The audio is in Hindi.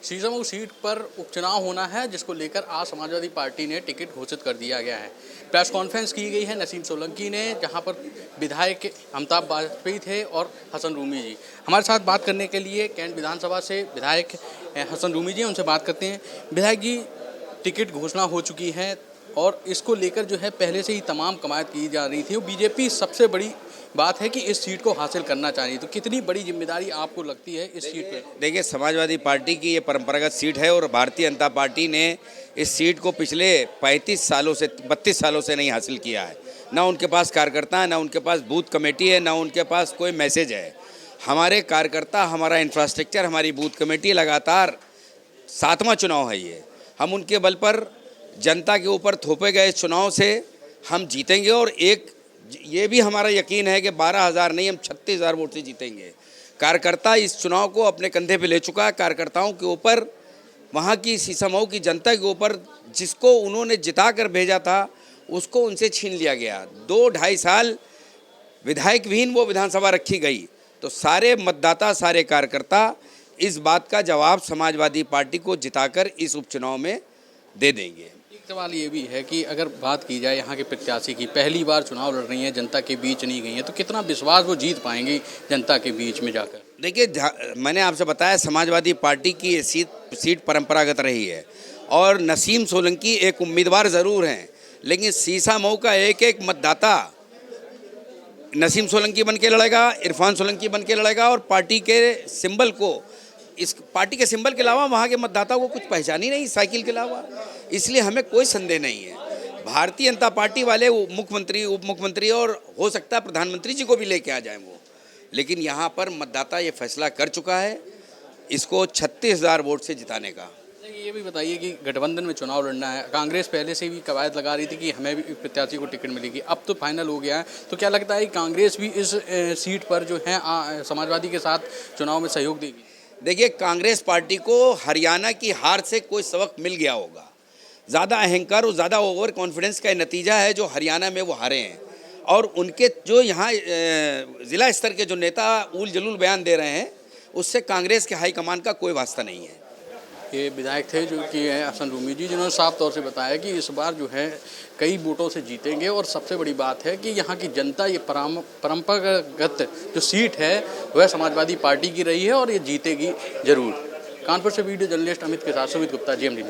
शीशमऊ सीट पर उपचुनाव होना है, जिसको लेकर आज समाजवादी पार्टी ने टिकट घोषित कर दिया गया है। प्रेस कॉन्फ्रेंस की गई है नसीम सोलंकी ने, जहां पर विधायक अमिताभ वाजपेयी थे और हसन रूमी जी। हमारे साथ बात करने के लिए कैंट विधानसभा से विधायक हसन रूमी जी, उनसे बात करते हैं। विधायक जी, टिकट घोषणा हो चुकी है और इसको लेकर जो है पहले से ही तमाम कवायद की जा रही थी। बीजेपी सबसे बड़ी बात है कि इस सीट को हासिल करना चाहिए, तो कितनी बड़ी जिम्मेदारी आपको लगती है इस सीट पे? देखिए, समाजवादी पार्टी की ये परंपरागत सीट है और भारतीय जनता पार्टी ने इस सीट को पिछले 32 सालों से नहीं हासिल किया है। ना उनके पास कार्यकर्ता है, ना उनके पास बूथ कमेटी है, ना उनके पास कोई मैसेज है। हमारे कार्यकर्ता, हमारा इंफ्रास्ट्रक्चर, हमारी बूथ कमेटी लगातार 7वां चुनाव है ये। हम उनके बल पर जनता के ऊपर थोपे गए चुनाव से हम जीतेंगे और ये भी हमारा यकीन है कि 12,000 नहीं, हम 36,000 वोट से जीतेंगे। कार्यकर्ता इस चुनाव को अपने कंधे पे ले चुका है। कार्यकर्ताओं के ऊपर, वहाँ की शीशमऊ की जनता के ऊपर, जिसको उन्होंने जिता कर भेजा था उसको उनसे छीन लिया गया। 2-2.5 साल विधायक विहीन वो विधानसभा रखी गई। तो सारे मतदाता, सारे कार्यकर्ता इस बात का जवाब समाजवादी पार्टी को जिताकर इस उपचुनाव में दे देंगे। एक सवाल ये भी है कि अगर बात की जाए यहाँ के प्रत्याशी की, पहली बार चुनाव लड़ रही हैं, जनता के बीच नहीं गई हैं, तो कितना विश्वास वो जीत पाएंगी जनता के बीच में जाकर? देखिए, मैंने आपसे बताया समाजवादी पार्टी की ये सीट परंपरागत रही है और नसीम सोलंकी एक उम्मीदवार ज़रूर हैं, लेकिन शीशमऊ का एक एक मतदाता नसीम सोलंकी बन के लड़ेगा, इरफान सोलंकी बन के लड़ेगा और पार्टी के सिंबल को, इस पार्टी के सिंबल के अलावा वहाँ के मतदाता को कुछ पहचान ही नहीं साइकिल के अलावा। इसलिए हमें कोई संदेह नहीं है। भारतीय जनता पार्टी वाले मुख्यमंत्री, उप मुख्यमंत्री और हो सकता है प्रधानमंत्री जी को भी लेके आ जाएं वो, लेकिन यहाँ पर मतदाता ये फैसला कर चुका है इसको 36,000 वोट से जिताने का। ये भी बताइए कि गठबंधन में चुनाव लड़ना है, कांग्रेस पहले से भी कवायद लगा रही थी कि हमें भी प्रत्याशी को टिकट मिलेगी, अब तो फाइनल हो गया है, तो क्या लगता है कि कांग्रेस भी इस सीट पर जो है समाजवादी के साथ चुनाव में सहयोग देगी? देखिए, कांग्रेस पार्टी को हरियाणा की हार से कोई सबक मिल गया होगा। ज़्यादा अहंकार और ज़्यादा ओवर कॉन्फिडेंस का नतीजा है जो हरियाणा में वो हारे हैं। और उनके जो यहाँ ज़िला स्तर के जो नेता उल जलूल बयान दे रहे हैं, उससे कांग्रेस के हाईकमान का कोई वास्ता नहीं है। ये विधायक थे जो कि है हसन रूमी जी, जिन्होंने साफ तौर से बताया कि इस बार जो है कई वोटों से जीतेंगे और सबसे बड़ी बात है कि यहाँ की जनता ये परंपरागत जो सीट है वह समाजवादी पार्टी की रही है और ये जीतेगी जरूर। कानपुर से वीडियो जर्नलिस्ट अमित के साथ सुमित गुप्ता, GMD।